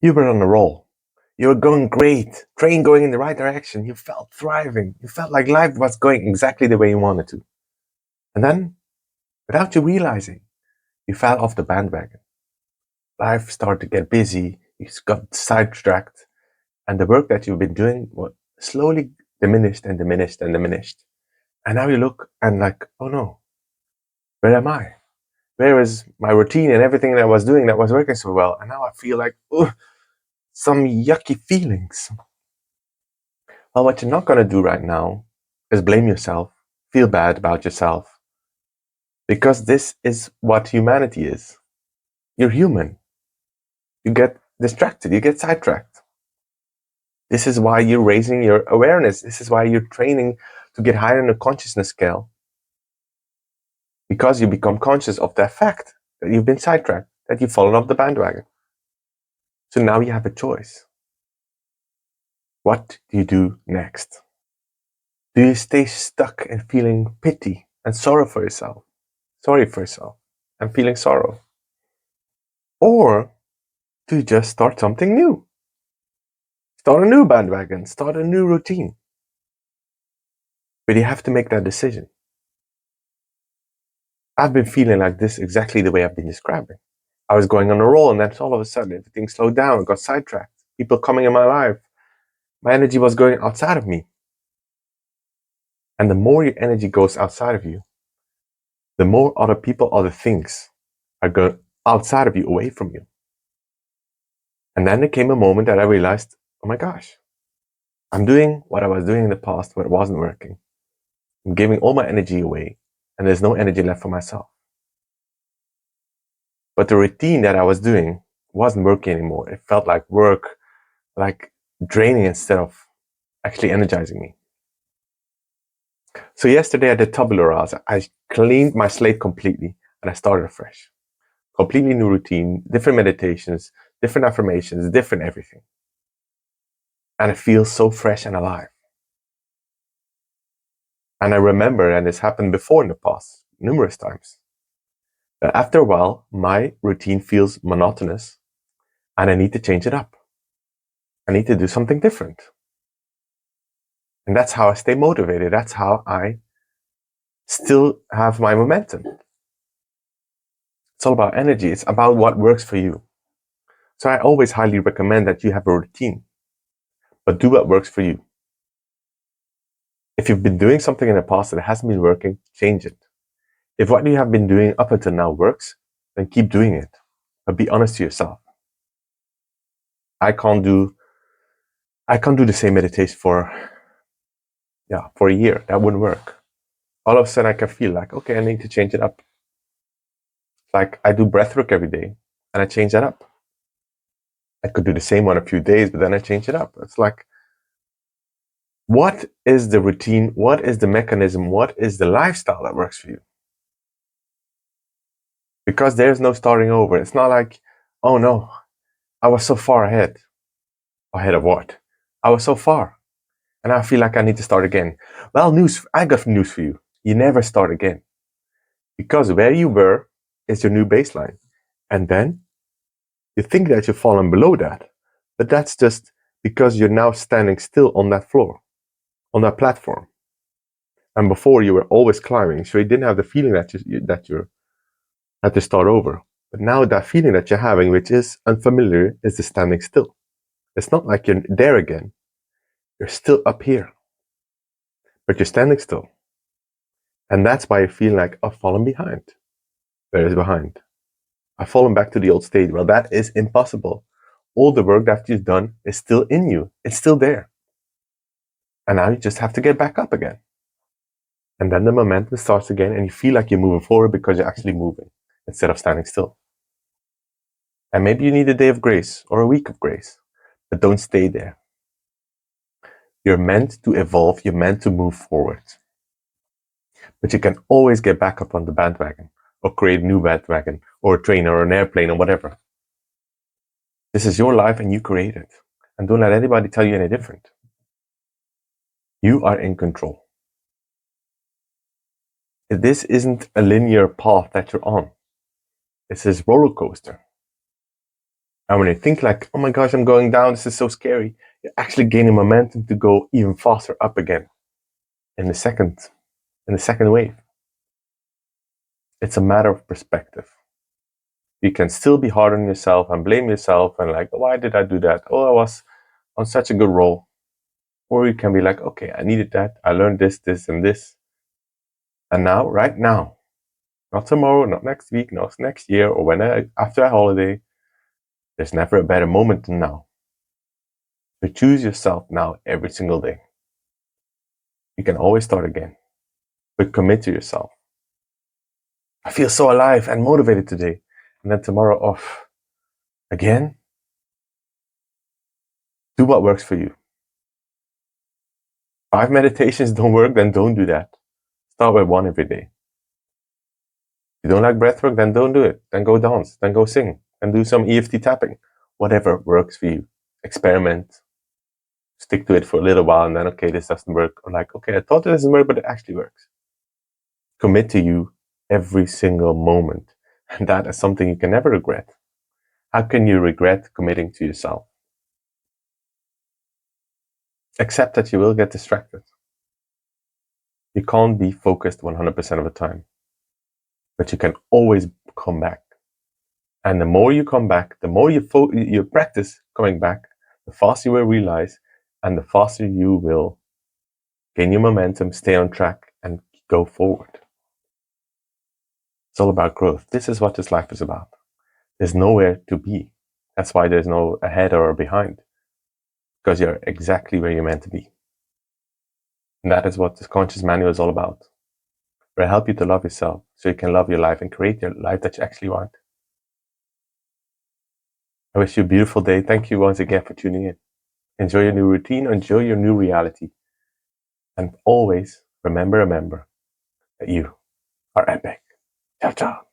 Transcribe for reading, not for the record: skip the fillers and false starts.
You were on a roll. You were going great, train going in the right direction. You felt thriving. You felt like life was going exactly the way you wanted to. And then, without you realizing, you fell off the bandwagon. Life started to get busy. You got sidetracked. And the work that you've been doing was slowly diminished and diminished and diminished. And now you look and like, oh no, where am I? Where is my routine and everything that I was doing that was working so well? And now I feel like, oh, some yucky feelings. Well, what you're not going to do right now is blame yourself, feel bad about yourself, because this is what humanity is. You're human. You get distracted, you get sidetracked. This is why you're raising your awareness. This is why you're training to get higher in the consciousness scale, because you become conscious of that fact that you've been sidetracked, that you've fallen off the bandwagon. So now you have a choice. What do you do next? Do you stay stuck in feeling pity and sorry for yourself, and feeling sorrow? Or do you just start something new? Start a new bandwagon, start a new routine. But you have to make that decision. I've been feeling like this exactly the way I've been describing. I was going on a roll, and then all of a sudden everything slowed down, got sidetracked. People coming in my life. My energy was going outside of me. And the more your energy goes outside of you, the more other people, other things are going outside of you, away from you. And then there came a moment that I realized, oh my gosh, I'm doing what I was doing in the past, but it wasn't working. I'm giving all my energy away, and there's no energy left for myself. But the routine that I was doing wasn't working anymore. It felt like work, like draining instead of actually energizing me. So yesterday I did tabula rasa. I cleaned my slate completely and I started afresh. Completely new routine, different meditations, different affirmations, different everything. And it feels so fresh and alive. And I remember, and this happened before in the past, numerous times, that after a while, my routine feels monotonous and I need to change it up. I need to do something different. And that's how I stay motivated. That's how I still have my momentum. It's all about energy. It's about what works for you. So I always highly recommend that you have a routine, but do what works for you. If you've been doing something in the past that hasn't been working, change it. If what you have been doing up until now works, then keep doing it. But be honest to yourself. I can't do the same meditation for a year. That wouldn't work. All of a sudden I can feel like, okay, I need to change it up. Like I do breathwork every day and I change that up. I could do the same one a few days, but then I change it up. It's like, what is the routine? What is the mechanism? What is the lifestyle that works for you? Because there's no starting over. It's not like, oh no, I was so far ahead. Ahead of what? I was so far. And I feel like I need to start again. Well, I got news for you. You never start again. Because where you were is your new baseline. And then you think that you've fallen below that. But that's just because you're now standing still on that floor, on that platform. And before you were always climbing, so you didn't have the feeling that you had to start over. But now that feeling that you're having, which is unfamiliar, is the standing still. It's not like you're there again. You're still up here, but you're standing still. And that's why you feel like I've fallen behind. Where is behind? I've fallen back to the old state. Well, that is impossible. All the work that you've done is still in you. It's still there. And now you just have to get back up again. And then the momentum starts again and you feel like you're moving forward because you're actually moving instead of standing still. And maybe you need a day of grace or a week of grace, but don't stay there. You're meant to evolve. You're meant to move forward. But you can always get back up on the bandwagon or create a new bandwagon or a train or an airplane or whatever. This is your life and you create it. And don't let anybody tell you any different. You are in control. This isn't a linear path that you're on. It's this roller coaster. And when you think like, oh my gosh, I'm going down, this is so scary, you're actually gaining momentum to go even faster up again in the second wave. It's a matter of perspective. You can still be hard on yourself and blame yourself and like, why did I do that? Oh, I was on such a good roll. Or you can be like, okay, I needed that. I learned this, this, and this. And now, right now, not tomorrow, not next week, not next year, or after a holiday, there's never a better moment than now. So choose yourself now every single day. You can always start again, but commit to yourself. I feel so alive and motivated today. And then tomorrow off again. Do what works for you. 5 meditations don't work, then don't do that. Start with 1 every day. If you don't like breathwork, then don't do it. Then go dance, then go sing, and do some EFT tapping. Whatever works for you. Experiment. Stick to it for a little while, and then, okay, this doesn't work. Or like, okay, I thought it doesn't work, but it actually works. Commit to you every single moment. And that is something you can never regret. How can you regret committing to yourself? Accept that you will get distracted. You can't be focused 100% of the time. But you can always come back. And the more you come back, the more you practice coming back, the faster you will realize, and the faster you will gain your momentum, stay on track, and go forward. It's all about growth. This is what this life is about. There's nowhere to be. That's why there's no ahead or behind. Because you're exactly where you're meant to be. And that is what this conscious manual is all about. Where I help you to love yourself so you can love your life and create your life that you actually want. I wish you a beautiful day. Thank you once again for tuning in. Enjoy your new routine, enjoy your new reality. And always remember that you are epic. Ciao, ciao.